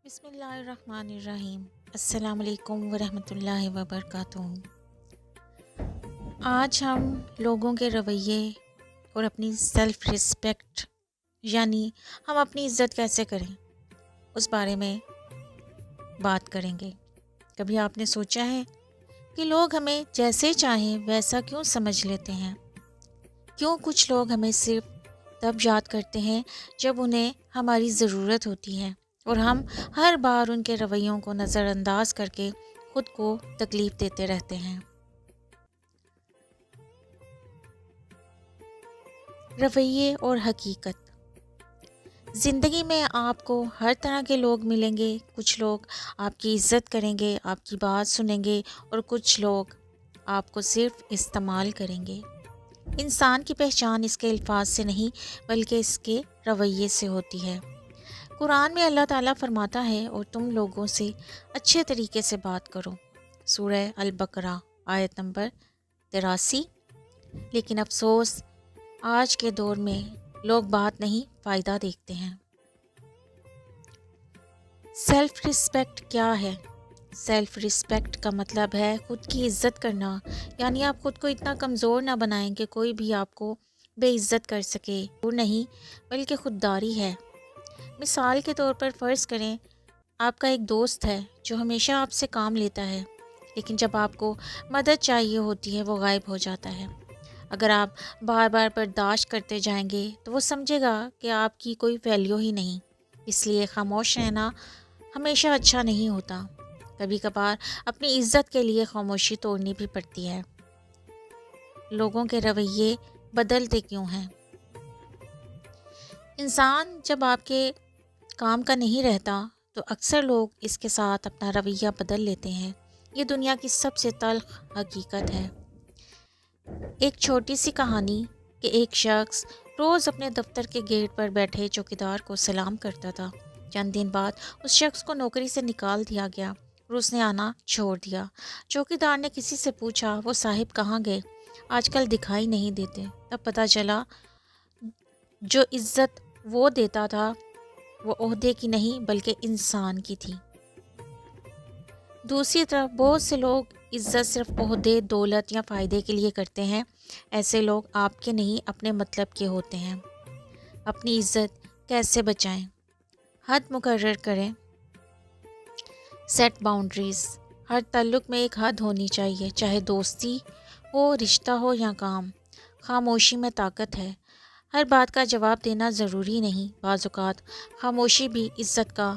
بسم اللہ الرحمن الرحیم۔ السلام علیکم ورحمۃ اللہ وبرکاتہ۔ آج ہم لوگوں کے رویے اور اپنی سیلف رسپیکٹ یعنی ہم اپنی عزت کیسے کریں اس بارے میں بات کریں گے۔ کبھی آپ نے سوچا ہے کہ لوگ ہمیں جیسے چاہیں ویسا کیوں سمجھ لیتے ہیں؟ کیوں کچھ لوگ ہمیں صرف تب یاد کرتے ہیں جب انہیں ہماری ضرورت ہوتی ہے اور ہم ہر بار ان کے رویوں کو نظر انداز کر کے خود کو تکلیف دیتے رہتے ہیں؟ رویے اور حقیقت۔ زندگی میں آپ کو ہر طرح کے لوگ ملیں گے۔ کچھ لوگ آپ کی عزت کریں گے، آپ کی بات سنیں گے، اور کچھ لوگ آپ کو صرف استعمال کریں گے۔ انسان کی پہچان اس کے الفاظ سے نہیں بلکہ اس کے رویے سے ہوتی ہے۔ قرآن میں اللہ تعالیٰ فرماتا ہے اور تم لوگوں سے اچھے طریقے سے بات کرو، سورہ البقرہ آیت نمبر 83۔ لیکن افسوس آج کے دور میں لوگ بات نہیں فائدہ دیکھتے ہیں۔ سیلف رسپیکٹ کیا ہے؟ سیلف رسپیکٹ کا مطلب ہے خود کی عزت کرنا، یعنی آپ خود کو اتنا کمزور نہ بنائیں کہ کوئی بھی آپ کو بے عزت کر سکے، وہ نہیں بلکہ خودداری ہے۔ مثال کے طور پر فرض کریں آپ کا ایک دوست ہے جو ہمیشہ آپ سے کام لیتا ہے، لیکن جب آپ کو مدد چاہیے ہوتی ہے وہ غائب ہو جاتا ہے۔ اگر آپ بار بار برداشت کرتے جائیں گے تو وہ سمجھے گا کہ آپ کی کوئی ویلیو ہی نہیں۔ اس لیے خاموش رہنا ہمیشہ اچھا نہیں ہوتا۔ کبھی کبھار اپنی عزت کے لیے خاموشی توڑنی بھی پڑتی ہے۔ لوگوں کے رویے بدلتے کیوں ہیں؟ انسان جب آپ کے کام کا نہیں رہتا تو اکثر لوگ اس کے ساتھ اپنا رویہ بدل لیتے ہیں۔ یہ دنیا کی سب سے تلخ حقیقت ہے۔ ایک چھوٹی سی کہانی کہ ایک شخص روز اپنے دفتر کے گیٹ پر بیٹھے چوکیدار کو سلام کرتا تھا۔ چند دن بعد اس شخص کو نوکری سے نکال دیا گیا اور اس نے آنا چھوڑ دیا۔ چوکیدار نے کسی سے پوچھا وہ صاحب کہاں گئے؟ آج کل دکھائی نہیں دیتے۔ تب پتہ چلا جو عزت وہ دیتا تھا وہ عہدے کی نہیں بلکہ انسان کی تھی۔ دوسری طرف بہت سے لوگ عزت صرف عہدے، دولت یا فائدے کے لیے کرتے ہیں۔ ایسے لوگ آپ کے نہیں اپنے مطلب کے ہوتے ہیں۔ اپنی عزت کیسے بچائیں؟ حد مقرر کریں۔ Set boundaries. ہر تعلق میں ایک حد ہونی چاہیے، چاہے دوستی ہو، رشتہ ہو یا کام۔ خاموشی میں طاقت ہے۔ ہر بات کا جواب دینا ضروری نہیں۔ بعض اوقات خاموشی بھی عزت کا